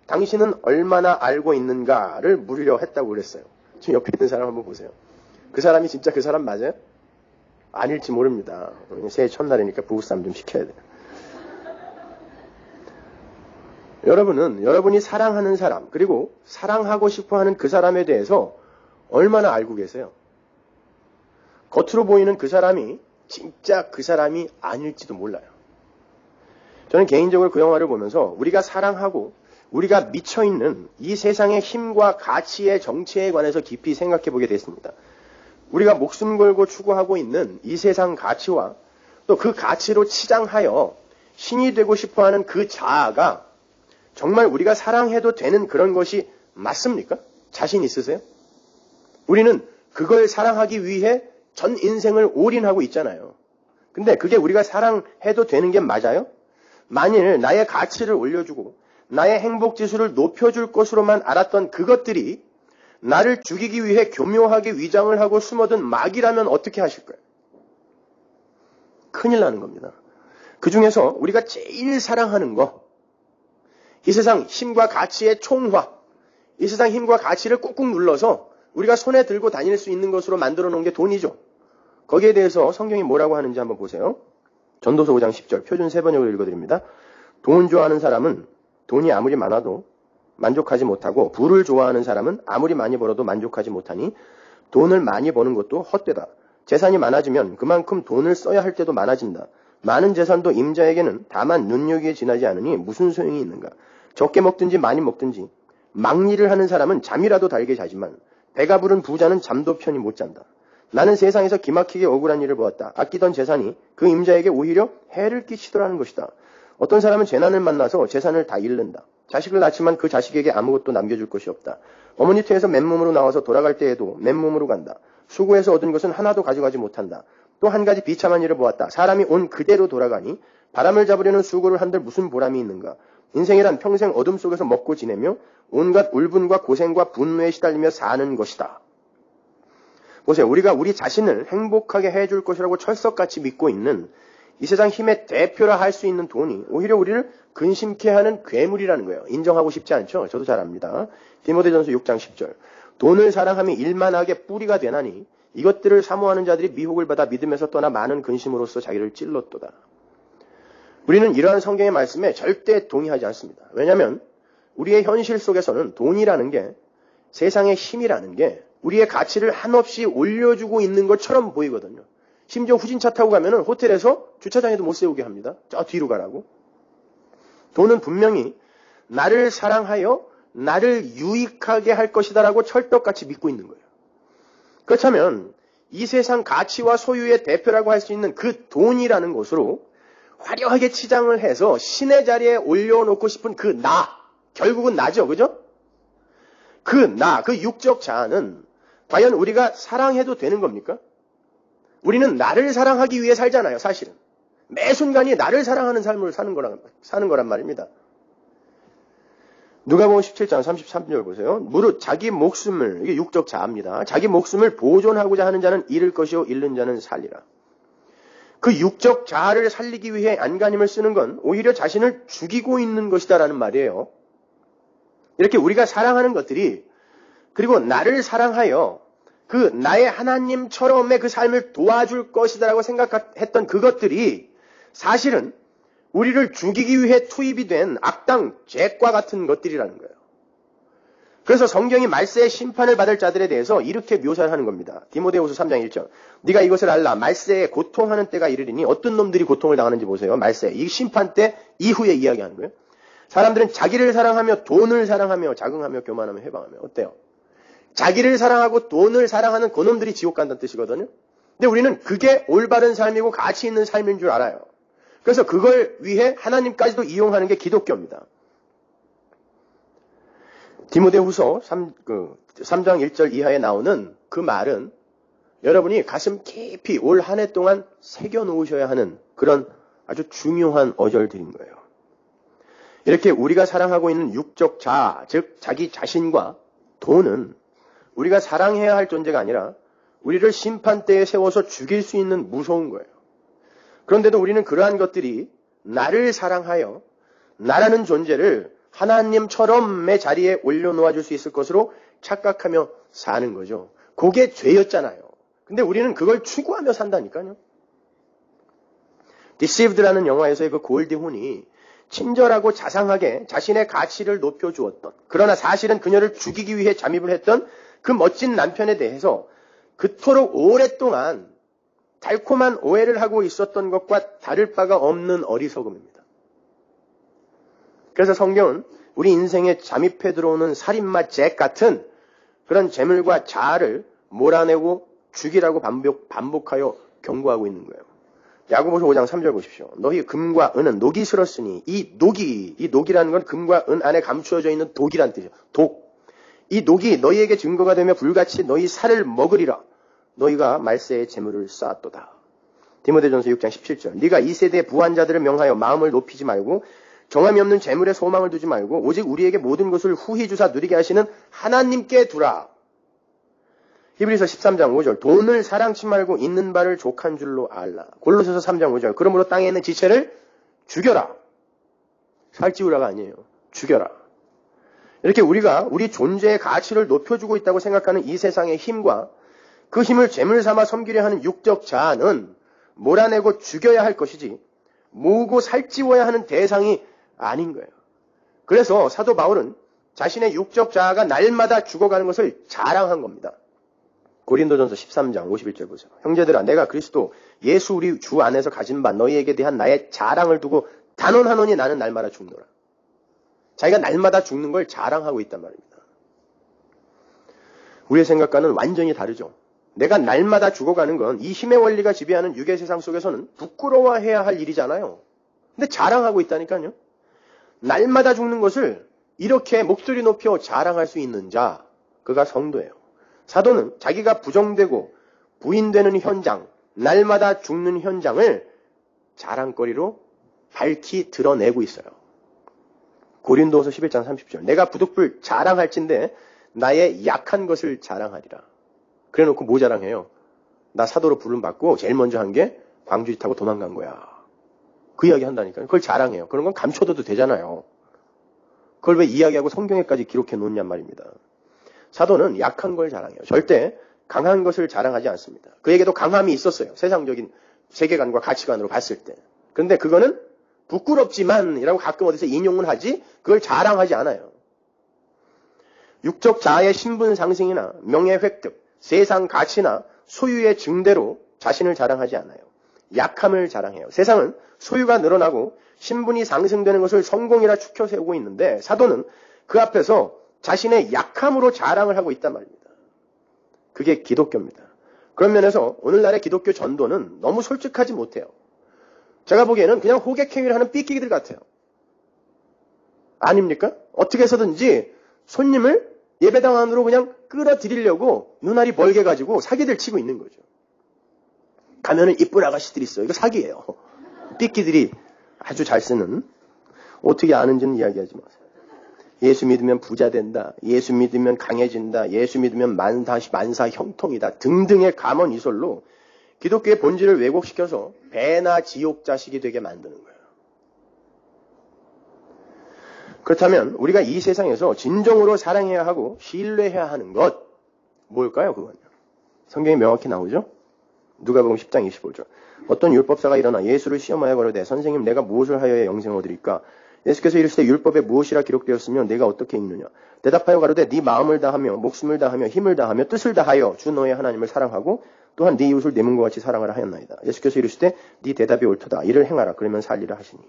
당신은 얼마나 알고 있는가를 물으려 했다고 그랬어요. 지금 옆에 있는 사람 한번 보세요. 그 사람이 진짜 그 사람 맞아요? 아닐지 모릅니다. 새해 첫날이니까 부부싸움 좀 시켜야 돼요. 여러분은 여러분이 사랑하는 사람, 그리고 사랑하고 싶어하는 그 사람에 대해서 얼마나 알고 계세요? 겉으로 보이는 그 사람이 진짜 그 사람이 아닐지도 몰라요. 저는 개인적으로 그 영화를 보면서 우리가 사랑하고 우리가 미쳐있는 이 세상의 힘과 가치의 정체에 관해서 깊이 생각해 보게 됐습니다. 우리가 목숨 걸고 추구하고 있는 이 세상 가치와 또 그 가치로 치장하여 신이 되고 싶어하는 그 자아가 정말 우리가 사랑해도 되는 그런 것이 맞습니까? 자신 있으세요? 우리는 그걸 사랑하기 위해 전 인생을 올인하고 있잖아요. 근데 그게 우리가 사랑해도 되는 게 맞아요? 만일 나의 가치를 올려주고 나의 행복 지수를 높여줄 것으로만 알았던 그것들이 나를 죽이기 위해 교묘하게 위장을 하고 숨어든 마귀라면 어떻게 하실 거예요? 큰일 나는 겁니다. 그 중에서 우리가 제일 사랑하는 거, 이 세상 힘과 가치의 총화, 이 세상 힘과 가치를 꾹꾹 눌러서 우리가 손에 들고 다닐 수 있는 것으로 만들어 놓은 게 돈이죠. 거기에 대해서 성경이 뭐라고 하는지 한번 보세요. 전도서 5장 10절 표준 세번역으로 읽어드립니다. 돈 좋아하는 사람은 돈이 아무리 많아도 만족하지 못하고 부를 좋아하는 사람은 아무리 많이 벌어도 만족하지 못하니 돈을 많이 버는 것도 헛되다. 재산이 많아지면 그만큼 돈을 써야 할 때도 많아진다. 많은 재산도 임자에게는 다만 눈여기에 지나지 않으니 무슨 소용이 있는가. 적게 먹든지 많이 먹든지 막일을 하는 사람은 잠이라도 달게 자지만 배가 부른 부자는 잠도 편히 못 잔다. 나는 세상에서 기막히게 억울한 일을 보았다. 아끼던 재산이 그 임자에게 오히려 해를 끼치더라는 것이다. 어떤 사람은 재난을 만나서 재산을 다 잃는다. 자식을 낳지만 그 자식에게 아무것도 남겨줄 것이 없다. 어머니 태에서 맨몸으로 나와서 돌아갈 때에도 맨몸으로 간다. 수고해서 얻은 것은 하나도 가져가지 못한다. 또 한 가지 비참한 일을 보았다. 사람이 온 그대로 돌아가니 바람을 잡으려는 수고를 한들 무슨 보람이 있는가. 인생이란 평생 어둠 속에서 먹고 지내며 온갖 울분과 고생과 분노에 시달리며 사는 것이다. 보세요. 우리가 우리 자신을 행복하게 해줄 것이라고 철석같이 믿고 있는 이 세상 힘의 대표라 할 수 있는 돈이 오히려 우리를 근심케 하는 괴물이라는 거예요. 인정하고 싶지 않죠? 저도 잘 압니다. 디모데전서 6장 10절. 돈을 사랑함이 일만하게 뿌리가 되나니 이것들을 사모하는 자들이 미혹을 받아 믿음에서 떠나 많은 근심으로써 자기를 찔렀도다. 우리는 이러한 성경의 말씀에 절대 동의하지 않습니다. 왜냐하면 우리의 현실 속에서는 돈이라는 게 세상의 힘이라는 게 우리의 가치를 한없이 올려주고 있는 것처럼 보이거든요. 심지어 후진차 타고 가면 호텔에서 주차장에도 못 세우게 합니다. 저 뒤로 가라고. 돈은 분명히 나를 사랑하여 나를 유익하게 할 것이다라고 철떡같이 믿고 있는 거예요. 그렇다면 이 세상 가치와 소유의 대표라고 할 수 있는 그 돈이라는 것으로 화려하게 치장을 해서 신의 자리에 올려놓고 싶은 그 나, 결국은 나죠. 그죠? 그 나, 그 육적 자아는 과연 우리가 사랑해도 되는 겁니까? 우리는 나를 사랑하기 위해 살잖아요, 사실은. 매 순간이 나를 사랑하는 삶을 사는 거란 말입니다. 누가복음 17장 33절 보세요. 무릇 자기 목숨을, 이게 육적 자아입니다. 자기 목숨을 보존하고자 하는 자는 잃을 것이요 잃는 자는 살리라. 그 육적 자아를 살리기 위해 안간힘을 쓰는 건 오히려 자신을 죽이고 있는 것이다라는 말이에요. 이렇게 우리가 사랑하는 것들이 그리고 나를 사랑하여 그 나의 하나님처럼의 그 삶을 도와줄 것이다라고 생각했던 그것들이 사실은 우리를 죽이기 위해 투입이 된 악당 죄과 같은 것들이라는 거예요. 그래서 성경이 말세의 심판을 받을 자들에 대해서 이렇게 묘사를 하는 겁니다. 디모데후서 3장 1절. 네가 이것을 알라. 말세에 고통하는 때가 이르리니 어떤 놈들이 고통을 당하는지 보세요. 말세. 이 심판 때 이후에 이야기하는 거예요. 사람들은 자기를 사랑하며 돈을 사랑하며 자긍하며 교만하며 해방하며. 어때요? 자기를 사랑하고 돈을 사랑하는 그놈들이 지옥 간다는 뜻이거든요. 근데 우리는 그게 올바른 삶이고 가치 있는 삶인 줄 알아요. 그래서 그걸 위해 하나님까지도 이용하는 게 기독교입니다. 디모데후서 3장 1절 이하에 나오는 그 말은 여러분이 가슴 깊이 올 한 해 동안 새겨놓으셔야 하는 그런 아주 중요한 어절들인 거예요. 이렇게 우리가 사랑하고 있는 육적 자아, 즉 자기 자신과 돈은 우리가 사랑해야 할 존재가 아니라 우리를 심판대에 세워서 죽일 수 있는 무서운 거예요. 그런데도 우리는 그러한 것들이 나를 사랑하여 나라는 존재를 하나님처럼의 자리에 올려놓아줄 수 있을 것으로 착각하며 사는 거죠. 그게 죄였잖아요. 근데 우리는 그걸 추구하며 산다니까요. Deceived라는 영화에서의 그 골디 혼이 친절하고 자상하게 자신의 가치를 높여주었던, 그러나 사실은 그녀를 죽이기 위해 잠입을 했던 그 멋진 남편에 대해서 그토록 오랫동안 달콤한 오해를 하고 있었던 것과 다를 바가 없는 어리석음입니다. 그래서 성경은 우리 인생에 잠입해 들어오는 살인마 잭 같은 그런 재물과 자아를 몰아내고 죽이라고 반복하여 경고하고 있는 거예요. 야고보서 5장 3절 보십시오. 너희 금과 은은 녹이 슬었으니 이 녹이라는 건 금과 은 안에 감추어져 있는 독이란 뜻이에요. 독. 이 녹이 너희에게 증거가 되며 불같이 너희 살을 먹으리라. 너희가 말세의 재물을 쌓았도다. 디모데전서 6장 17절. 네가 이 세대의 부한 자들을 명하여 마음을 높이지 말고 정함이 없는 재물에 소망을 두지 말고 오직 우리에게 모든 것을 후히 주사 누리게 하시는 하나님께 두라. 히브리서 13장 5절. 돈을 사랑치 말고 있는 바를 족한 줄로 알라. 골로새서 3장 5절. 그러므로 땅에 있는 지체를 죽여라. 살찌우라가 아니에요. 죽여라. 이렇게 우리가 우리 존재의 가치를 높여주고 있다고 생각하는 이 세상의 힘과 그 힘을 재물 삼아 섬기려 하는 육적 자아는 몰아내고 죽여야 할 것이지 모으고 살찌워야 하는 대상이 아닌 거예요. 그래서 사도 바울은 자신의 육적 자아가 날마다 죽어가는 것을 자랑한 겁니다. 고린도전서 13장 51절 보세요. 형제들아 내가 그리스도 예수 우리 주 안에서 가진 바 너희에게 대한 나의 자랑을 두고 단언하노니 나는 날마다 죽노라. 자기가 날마다 죽는 걸 자랑하고 있단 말입니다. 우리의 생각과는 완전히 다르죠. 내가 날마다 죽어가는 건 이 힘의 원리가 지배하는 유괴 세상 속에서는 부끄러워해야 할 일이잖아요. 근데 자랑하고 있다니까요. 날마다 죽는 것을 이렇게 목소리 높여 자랑할 수 있는 자, 그가 성도예요. 사도는 자기가 부정되고 부인되는 현장, 날마다 죽는 현장을 자랑거리로 밝히 드러내고 있어요. 고린도후서 11장 30절. 내가 부득불 자랑할진대 나의 약한 것을 자랑하리라. 그래놓고 뭐 자랑해요? 나 사도로 부름받고 제일 먼저 한 게 광주지 타고 도망간 거야. 그 이야기 한다니까요. 그걸 자랑해요. 그런 건 감춰둬도 되잖아요. 그걸 왜 이야기하고 성경에까지 기록해 놓냐 말입니다. 사도는 약한 걸 자랑해요. 절대 강한 것을 자랑하지 않습니다. 그에게도 강함이 있었어요. 세상적인 세계관과 가치관으로 봤을 때. 그런데 그거는 부끄럽지만 이라고 가끔 어디서 인용은 하지 그걸 자랑하지 않아요. 육적 자아의 신분 상승이나 명예 획득, 세상 가치나 소유의 증대로 자신을 자랑하지 않아요. 약함을 자랑해요. 세상은 소유가 늘어나고 신분이 상승되는 것을 성공이라 추켜 세우고 있는데 사도는 그 앞에서 자신의 약함으로 자랑을 하고 있단 말입니다. 그게 기독교입니다. 그런 면에서 오늘날의 기독교 전도는 너무 솔직하지 못해요. 제가 보기에는 그냥 호객행위를 하는 삐끼기들 같아요. 아닙니까? 어떻게 해서든지 손님을 예배당 안으로 그냥 끌어들이려고 눈알이 벌게 가지고 사기들 치고 있는 거죠. 가면은 이쁜 아가씨들이 있어요. 이거 사기예요. 삐끼들이 아주 잘 쓰는. 어떻게 아는지는 이야기하지 마세요. 예수 믿으면 부자 된다. 예수 믿으면 강해진다. 예수 믿으면 만사 형통이다. 등등의 감언이설로 기독교의 본질을 왜곡시켜서 배나 지옥 자식이 되게 만드는 거예요. 그렇다면 우리가 이 세상에서 진정으로 사랑해야 하고 신뢰해야 하는 것 뭘까요? 그건요. 성경에 명확히 나오죠. 누가복음 10장 25절. 어떤 율법사가 일어나 예수를 시험하여 가로되 선생님 내가 무엇을 하여야 영생을 얻으리까? 예수께서 이르시되 율법에 무엇이라 기록되었으며 내가 어떻게 읽느냐? 대답하여 가로되 네 마음을 다하며 목숨을 다하며 힘을 다하며 뜻을 다하여 주 너의 하나님을 사랑하고 또한 네 이웃을 네 몸과 같이 사랑하라 하였나이다. 예수께서 이르시되 네 대답이 옳도다. 이를 행하라. 그러면 살리라 하시니.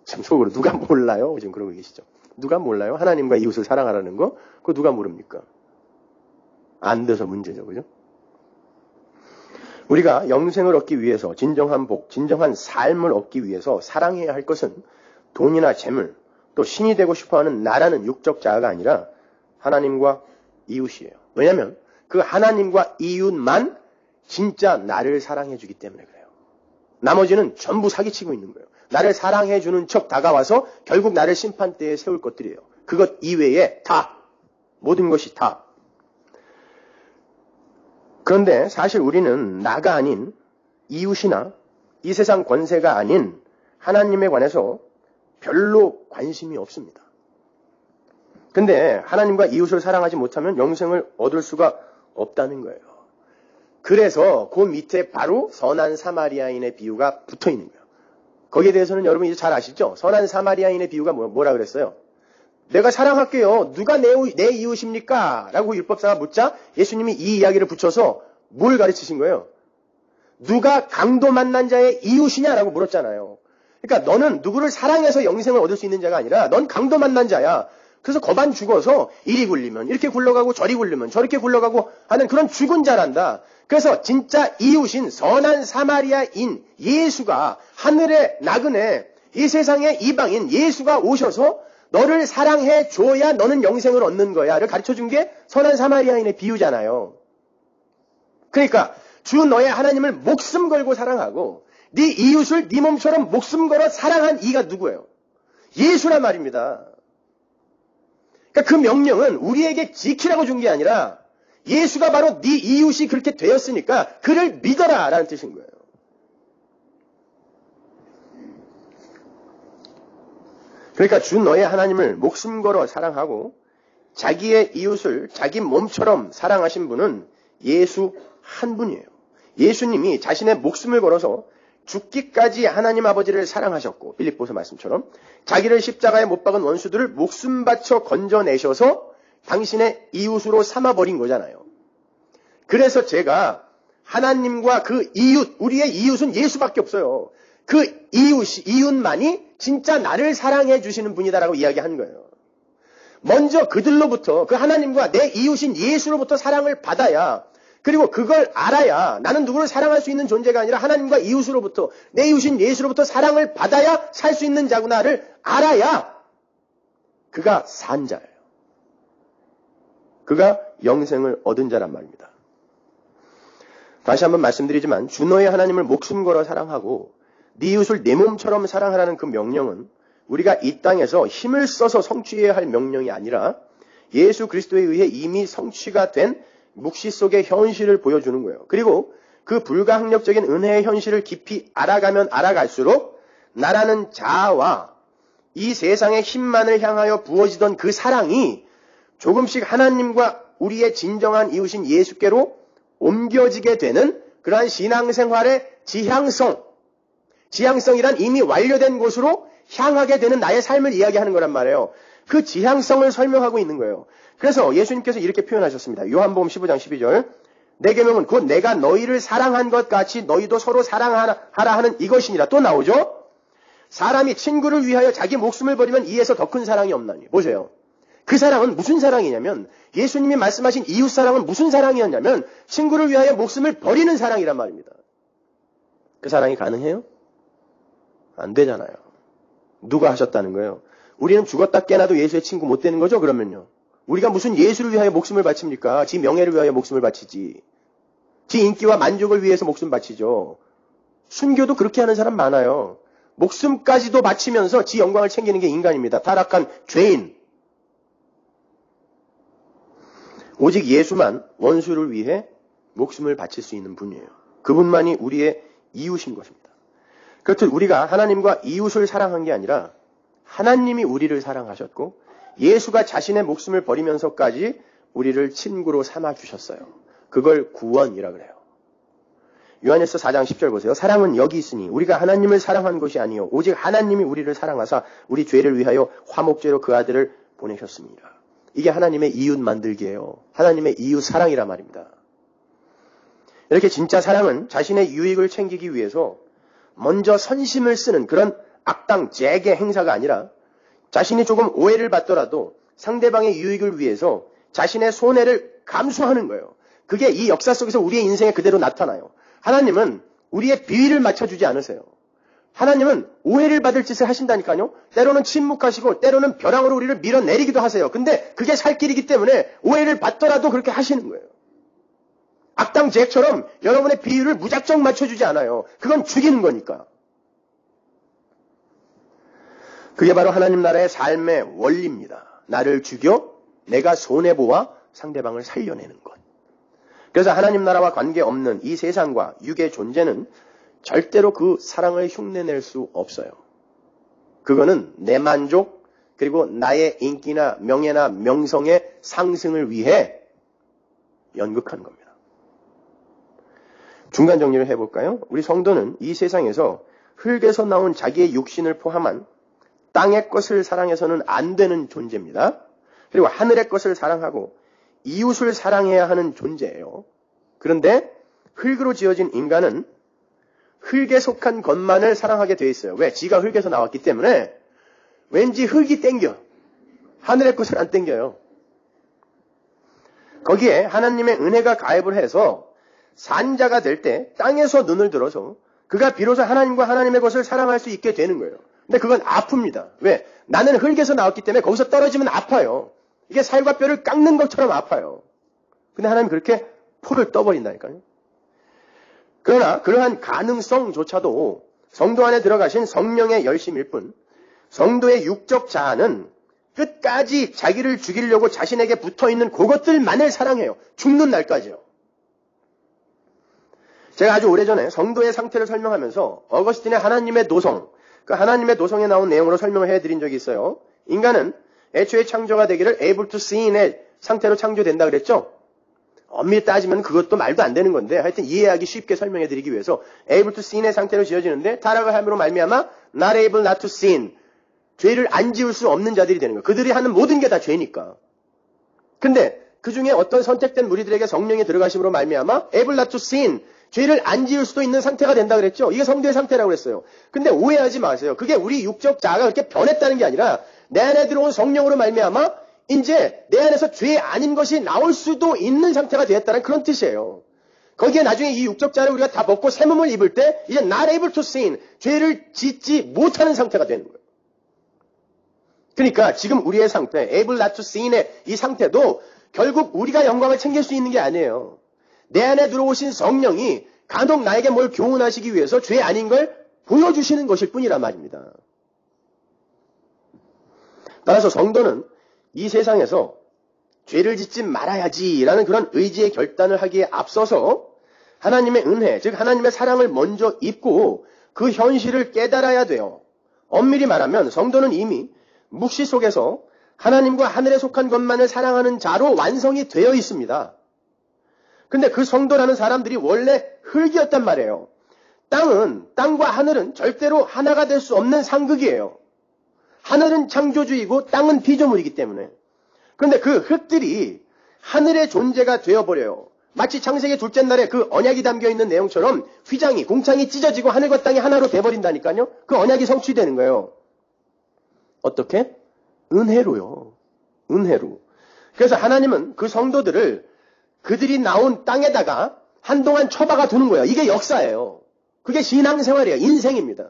참 속으로 누가 몰라요? 지금 그러고 계시죠. 누가 몰라요? 하나님과 이웃을 사랑하라는 거? 그거 누가 모릅니까? 안 돼서 문제죠. 그죠? 우리가 영생을 얻기 위해서 진정한 복, 진정한 삶을 얻기 위해서 사랑해야 할 것은 돈이나 재물, 또 신이 되고 싶어하는 나라는 육적 자아가 아니라 하나님과 이웃이에요. 왜냐하면 그 하나님과 이웃만 진짜 나를 사랑해 주기 때문에 그래요. 나머지는 전부 사기치고 있는 거예요. 나를 사랑해 주는 척 다가와서 결국 나를 심판대에 세울 것들이에요. 그것 이외에 다, 모든 것이 다. 그런데 사실 우리는 나가 아닌 이웃이나 이 세상 권세가 아닌 하나님에 관해서 별로 관심이 없습니다. 근데 하나님과 이웃을 사랑하지 못하면 영생을 얻을 수가 없다는 거예요. 그래서 그 밑에 바로 선한 사마리아인의 비유가 붙어 있는 거예요. 거기에 대해서는 여러분 이제 잘 아시죠? 선한 사마리아인의 비유가 뭐라 그랬어요? 내가 사랑할게요. 누가 내 이웃입니까? 라고 율법사가 묻자 예수님이 이 이야기를 붙여서 뭘 가르치신 거예요? 누가 강도 만난 자의 이웃이냐라고 물었잖아요. 그러니까 너는 누구를 사랑해서 영생을 얻을 수 있는 자가 아니라 넌 강도 만난 자야. 그래서 거반 죽어서 이리 굴리면 이렇게 굴러가고 저리 굴리면 저렇게 굴러가고 하는 그런 죽은 자란다. 그래서 진짜 이웃인 선한 사마리아인 예수가 하늘의 나그네 이 세상의 이방인 예수가 오셔서 너를 사랑해 줘야 너는 영생을 얻는 거야를 가르쳐준 게 선한 사마리아인의 비유잖아요. 그러니까 주 너의 하나님을 목숨 걸고 사랑하고 네 이웃을 네 몸처럼 목숨 걸어 사랑한 이가 누구예요? 예수란 말입니다. 그러니까 그 명령은 우리에게 지키라고 준 게 아니라 예수가 바로 네 이웃이 그렇게 되었으니까 그를 믿어라 라는 뜻인 거예요. 그러니까 주 너의 하나님을 목숨 걸어 사랑하고 자기의 이웃을 자기 몸처럼 사랑하신 분은 예수 한 분이에요. 예수님이 자신의 목숨을 걸어서 죽기까지 하나님 아버지를 사랑하셨고 빌립보서 말씀처럼 자기를 십자가에 못 박은 원수들을 목숨 바쳐 건져내셔서 당신의 이웃으로 삼아버린 거잖아요. 그래서 제가 하나님과 그 이웃, 우리의 이웃은 예수밖에 없어요. 그 이웃만이 진짜 나를 사랑해 주시는 분이다라고 이야기한 거예요. 먼저 그들로부터 그 하나님과 내 이웃인 예수로부터 사랑을 받아야 그리고 그걸 알아야 나는 누구를 사랑할 수 있는 존재가 아니라 하나님과 이웃으로부터 내 이웃인 예수로부터 사랑을 받아야 살 수 있는 자구나를 알아야 그가 산 자예요. 그가 영생을 얻은 자란 말입니다. 다시 한번 말씀드리지만 주 너의 하나님을 목숨 걸어 사랑하고 네 이웃을 내 몸처럼 사랑하라는 그 명령은 우리가 이 땅에서 힘을 써서 성취해야 할 명령이 아니라 예수 그리스도에 의해 이미 성취가 된 묵시 속의 현실을 보여주는 거예요. 그리고 그 불가항력적인 은혜의 현실을 깊이 알아가면 알아갈수록 나라는 자아와 이 세상의 힘만을 향하여 부어지던 그 사랑이 조금씩 하나님과 우리의 진정한 이웃인 예수께로 옮겨지게 되는 그러한 신앙생활의 지향성이란 이미 완료된 곳으로 향하게 되는 나의 삶을 이야기하는 거란 말이에요. 그 지향성을 설명하고 있는 거예요. 그래서 예수님께서 이렇게 표현하셨습니다. 요한복음 15장 12절 내 계명은 곧 내가 너희를 사랑한 것 같이 너희도 서로 사랑하라 하는 이것이니라. 또 나오죠. 사람이 친구를 위하여 자기 목숨을 버리면 이에서 더 큰 사랑이 없나니. 보세요. 그 사랑은 무슨 사랑이냐면 예수님이 말씀하신 이웃 사랑은 무슨 사랑이었냐면 친구를 위하여 목숨을 버리는 사랑이란 말입니다. 그 사랑이 가능해요? 안 되잖아요. 누가 하셨다는 거예요? 우리는 죽었다 깨나도 예수의 친구 못 되는 거죠? 그러면요. 우리가 무슨 예수를 위하여 목숨을 바칩니까? 지 명예를 위하여 목숨을 바치지. 지 인기와 만족을 위해서 목숨 바치죠. 순교도 그렇게 하는 사람 많아요. 목숨까지도 바치면서 지 영광을 챙기는 게 인간입니다. 타락한 죄인. 오직 예수만 원수를 위해 목숨을 바칠 수 있는 분이에요. 그분만이 우리의 이웃인 것입니다. 그렇듯 우리가 하나님과 이웃을 사랑한 게 아니라 하나님이 우리를 사랑하셨고 예수가 자신의 목숨을 버리면서까지 우리를 친구로 삼아주셨어요. 그걸 구원이라 그래요. 요한일서 4장 10절 보세요. 사랑은 여기 있으니 우리가 하나님을 사랑한 것이 아니요 오직 하나님이 우리를 사랑하사 우리 죄를 위하여 화목제로 그 아들을 보내셨습니다. 이게 하나님의 이웃 만들기예요. 하나님의 이웃 사랑이라 말입니다. 이렇게 진짜 사랑은 자신의 유익을 챙기기 위해서 먼저 선심을 쓰는 그런 악당 재개 행사가 아니라 자신이 조금 오해를 받더라도 상대방의 유익을 위해서 자신의 손해를 감수하는 거예요. 그게 이 역사 속에서 우리의 인생에 그대로 나타나요. 하나님은 우리의 비위를 맞춰주지 않으세요. 하나님은 오해를 받을 짓을 하신다니까요. 때로는 침묵하시고 때로는 벼랑으로 우리를 밀어내리기도 하세요. 근데 그게 살 길이기 때문에 오해를 받더라도 그렇게 하시는 거예요. 악당 잭처럼 여러분의 비위를 무작정 맞춰주지 않아요. 그건 죽이는 거니까. 그게 바로 하나님 나라의 삶의 원리입니다. 나를 죽여 내가 손해보아 상대방을 살려내는 것. 그래서 하나님 나라와 관계없는 이 세상과 육의 존재는 절대로 그 사랑을 흉내낼 수 없어요. 그거는 내 만족, 그리고 나의 인기나 명예나 명성의 상승을 위해 연극하는 겁니다. 중간 정리를 해볼까요? 우리 성도는 이 세상에서 흙에서 나온 자기의 육신을 포함한 땅의 것을 사랑해서는 안 되는 존재입니다. 그리고 하늘의 것을 사랑하고 이웃을 사랑해야 하는 존재예요. 그런데 흙으로 지어진 인간은 흙에 속한 것만을 사랑하게 돼 있어요. 왜? 지가 흙에서 나왔기 때문에 왠지 흙이 땡겨. 하늘의 것을 안 땡겨요. 거기에 하나님의 은혜가 가입을 해서 산자가 될 때 땅에서 눈을 들어서 그가 비로소 하나님과 하나님의 것을 사랑할 수 있게 되는 거예요. 근데 그건 아픕니다. 왜? 나는 흙에서 나왔기 때문에 거기서 떨어지면 아파요. 이게 살과 뼈를 깎는 것처럼 아파요. 근데 하나님 그렇게 포를 떠버린다니까요. 그러나 그러한 가능성조차도 성도 안에 들어가신 성령의 열심일 뿐 성도의 육적 자아는 끝까지 자기를 죽이려고 자신에게 붙어있는 그것들만을 사랑해요. 죽는 날까지요. 제가 아주 오래전에 성도의 상태를 설명하면서 어거스틴의 하나님의 노성, 그 하나님의 노성에 나온 내용으로 설명을 해드린 적이 있어요. 인간은 애초에 창조가 되기를 able to see인의 상태로 창조된다 그랬죠? 엄밀히 따지면 그것도 말도 안 되는 건데 하여튼 이해하기 쉽게 설명해드리기 위해서 able to see인의 상태로 지어지는데 타락을 함으로 말미암아 not able not to sin, 죄를 안 지을 수 없는 자들이 되는 거예요. 그들이 하는 모든 게 다 죄니까. 근데 그 중에 어떤 선택된 무리들에게 성령이 들어가심으로 말미암아 able not to sin, 죄를 안 지을 수도 있는 상태가 된다 그랬죠. 이게 성도의 상태라고 그랬어요. 근데 오해하지 마세요. 그게 우리 육적 자아가 그렇게 변했다는 게 아니라 내 안에 들어온 성령으로 말미암아 이제 내 안에서 죄 아닌 것이 나올 수도 있는 상태가 되었다는 그런 뜻이에요. 거기에 나중에 이 육적 자아를 우리가 다 벗고 새 몸을 입을 때 이제 not able to sin, 죄를 짓지 못하는 상태가 되는 거예요. 그러니까 지금 우리의 상태, able not to sin의 이 상태도 결국 우리가 영광을 챙길 수 있는 게 아니에요. 내 안에 들어오신 성령이 간혹 나에게 뭘 교훈하시기 위해서 죄 아닌 걸 보여주시는 것일 뿐이란 말입니다. 따라서 성도는 이 세상에서 죄를 짓지 말아야지라는 그런 의지의 결단을 하기에 앞서서 하나님의 은혜, 즉 하나님의 사랑을 먼저 입고 그 현실을 깨달아야 돼요. 엄밀히 말하면 성도는 이미 묵시 속에서 하나님과 하늘에 속한 것만을 사랑하는 자로 완성이 되어 있습니다. 근데 그 성도라는 사람들이 원래 흙이었단 말이에요. 땅과 하늘은 절대로 하나가 될 수 없는 상극이에요. 하늘은 창조주이고 땅은 피조물이기 때문에. 그런데 그 흙들이 하늘의 존재가 되어버려요. 마치 창세기 둘째 날에 그 언약이 담겨있는 내용처럼 휘장이, 공창이 찢어지고 하늘과 땅이 하나로 돼버린다니까요. 그 언약이 성취되는 거예요. 어떻게? 은혜로요. 은혜로. 그래서 하나님은 그 성도들을 그들이 나온 땅에다가 한동안 처박아 두는 거예요. 이게 역사예요. 그게 신앙생활이에요. 인생입니다.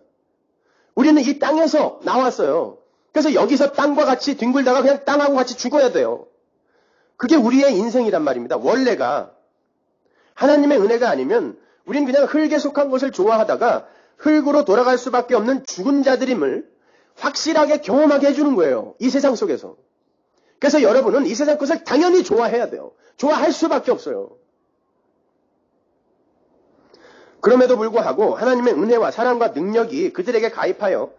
우리는 이 땅에서 나왔어요. 그래서 여기서 땅과 같이 뒹굴다가 그냥 땅하고 같이 죽어야 돼요. 그게 우리의 인생이란 말입니다. 원래가. 하나님의 은혜가 아니면 우린 그냥 흙에 속한 것을 좋아하다가 흙으로 돌아갈 수밖에 없는 죽은 자들임을 확실하게 경험하게 해주는 거예요. 이 세상 속에서. 그래서 여러분은 이 세상 것을 당연히 좋아해야 돼요. 좋아할 수밖에 없어요. 그럼에도 불구하고 하나님의 은혜와 사랑과 능력이 그들에게 가입하여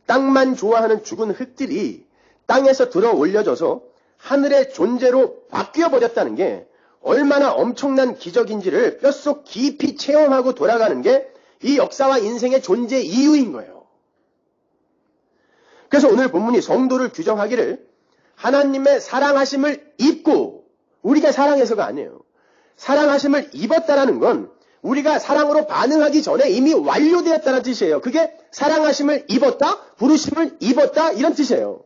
땅만 좋아하는 죽은 흙들이 땅에서 들어 올려져서 하늘의 존재로 바뀌어버렸다는 게 얼마나 엄청난 기적인지를 뼛속 깊이 체험하고 돌아가는 게 이 역사와 인생의 존재 이유인 거예요. 그래서 오늘 본문이 성도를 규정하기를 하나님의 사랑하심을 입고, 우리가 사랑해서가 아니에요. 사랑하심을 입었다라는 건 우리가 사랑으로 반응하기 전에 이미 완료되었다는 뜻이에요. 그게 사랑하심을 입었다, 부르심을 입었다 이런 뜻이에요.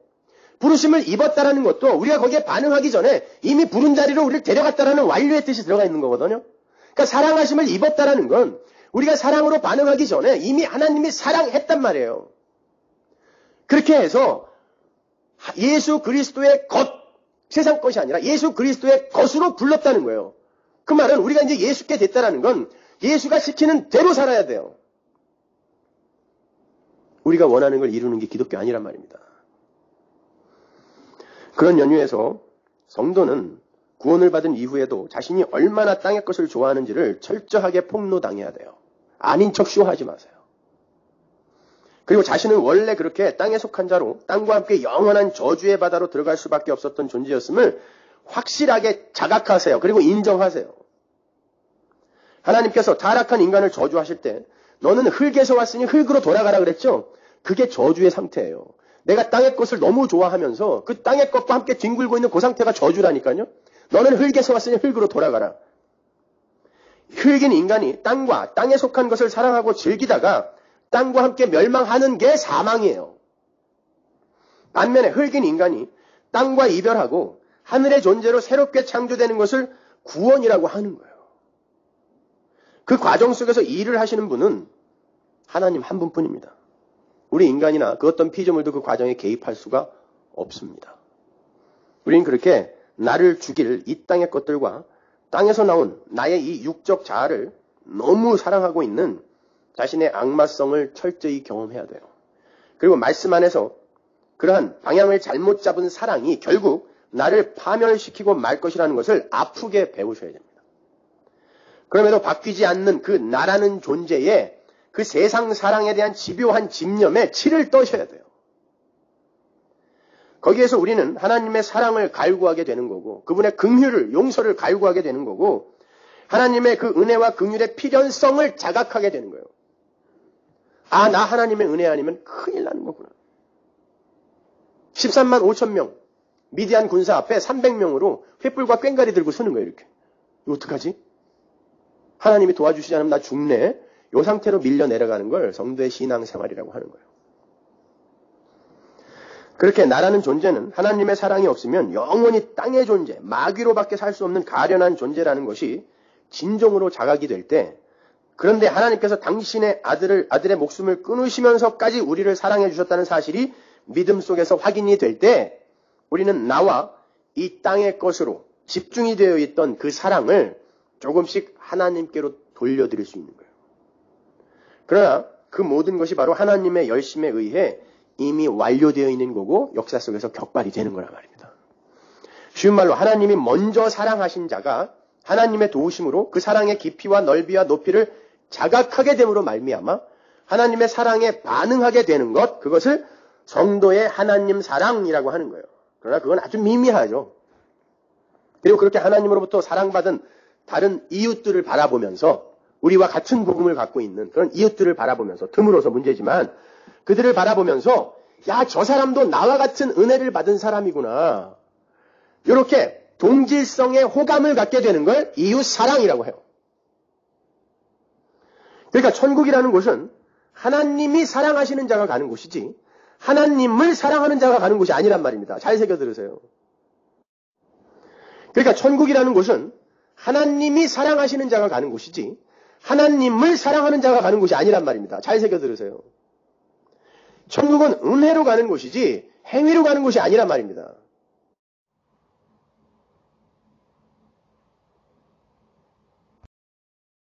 부르심을 입었다라는 것도 우리가 거기에 반응하기 전에 이미 부른 자리로 우리를 데려갔다라는 완료의 뜻이 들어가 있는 거거든요. 그러니까 사랑하심을 입었다라는 건 우리가 사랑으로 반응하기 전에 이미 하나님이 사랑했단 말이에요. 그렇게 해서 예수 그리스도의 것, 세상 것이 아니라 예수 그리스도의 것으로 불렀다는 거예요. 그 말은 우리가 이제 예수께 됐다라는 건 예수가 시키는 대로 살아야 돼요. 우리가 원하는 걸 이루는 게 기독교 아니란 말입니다. 그런 연유에서 성도는 구원을 받은 이후에도 자신이 얼마나 땅의 것을 좋아하는지를 철저하게 폭로당해야 돼요. 아닌 척 쇼하지 마세요. 그리고 자신은 원래 그렇게 땅에 속한 자로 땅과 함께 영원한 저주의 바다로 들어갈 수밖에 없었던 존재였음을 확실하게 자각하세요. 그리고 인정하세요. 하나님께서 타락한 인간을 저주하실 때 너는 흙에서 왔으니 흙으로 돌아가라 그랬죠? 그게 저주의 상태예요. 내가 땅의 것을 너무 좋아하면서 그 땅의 것과 함께 뒹굴고 있는 그 상태가 저주라니까요. 너는 흙에서 왔으니 흙으로 돌아가라. 흙인 인간이 땅과 땅에 속한 것을 사랑하고 즐기다가 땅과 함께 멸망하는 게 사망이에요. 반면에 흙인 인간이 땅과 이별하고 하늘의 존재로 새롭게 창조되는 것을 구원이라고 하는 거예요. 그 과정 속에서 일을 하시는 분은 하나님 한 분뿐입니다. 우리 인간이나 그 어떤 피조물도 그 과정에 개입할 수가 없습니다. 우리는 그렇게 나를 죽일 이 땅의 것들과 땅에서 나온 나의 이 육적 자아를 너무 사랑하고 있는 자신의 악마성을 철저히 경험해야 돼요. 그리고 말씀 안에서 그러한 방향을 잘못 잡은 사랑이 결국 나를 파멸시키고 말 것이라는 것을 아프게 배우셔야 됩니다. 그럼에도 바뀌지 않는 그 나라는 존재에 그 세상 사랑에 대한 집요한 집념에 치를 떠셔야 돼요. 거기에서 우리는 하나님의 사랑을 갈구하게 되는 거고 그분의 긍휼을 용서를 갈구하게 되는 거고 하나님의 그 은혜와 긍휼의 필연성을 자각하게 되는 거예요. 아, 나 하나님의 은혜 아니면 큰일 나는 거구나. 13만 5천 명 미디안 군사 앞에 300명으로 횃불과 꽹가리 들고 서는 거예요. 이렇게. 이거 어떡하지? 하나님이 도와주시지 않으면 나 죽네. 이 상태로 밀려 내려가는 걸 성도의 신앙생활이라고 하는 거예요. 그렇게 나라는 존재는 하나님의 사랑이 없으면 영원히 땅의 존재, 마귀로밖에 살 수 없는 가련한 존재라는 것이 진정으로 자각이 될 때, 그런데 하나님께서 당신의 아들의 목숨을 끊으시면서까지 우리를 사랑해 주셨다는 사실이 믿음 속에서 확인이 될 때, 우리는 나와 이 땅의 것으로 집중이 되어 있던 그 사랑을 조금씩 하나님께로 돌려드릴 수 있는 거예요. 그러나 그 모든 것이 바로 하나님의 열심에 의해 이미 완료되어 있는 거고 역사 속에서 격발이 되는 거란 말입니다. 쉬운 말로 하나님이 먼저 사랑하신 자가 하나님의 도우심으로 그 사랑의 깊이와 넓이와 높이를 자각하게 됨으로 말미암아 하나님의 사랑에 반응하게 되는 것, 그것을 성도의 하나님 사랑이라고 하는 거예요. 그러나 그건 아주 미미하죠. 그리고 그렇게 하나님으로부터 사랑받은 다른 이웃들을 바라보면서 우리와 같은 복음을 갖고 있는 그런 이웃들을 바라보면서 틈으로서 문제지만 그들을 바라보면서 야, 저 사람도 나와 같은 은혜를 받은 사람이구나. 이렇게 동질성의 호감을 갖게 되는 걸 이웃 사랑이라고 해요. 그러니까 천국이라는 곳은 하나님이 사랑하시는 자가 가는 곳이지 하나님을 사랑하는 자가 가는 곳이 아니란 말입니다. 잘 새겨 들으세요. 그러니까 천국이라는 곳은 하나님이 사랑하시는 자가 가는 곳이지 하나님을 사랑하는 자가 가는 곳이 아니란 말입니다. 잘 새겨 들으세요. 천국은 은혜로 가는 곳이지 행위로 가는 곳이 아니란 말입니다.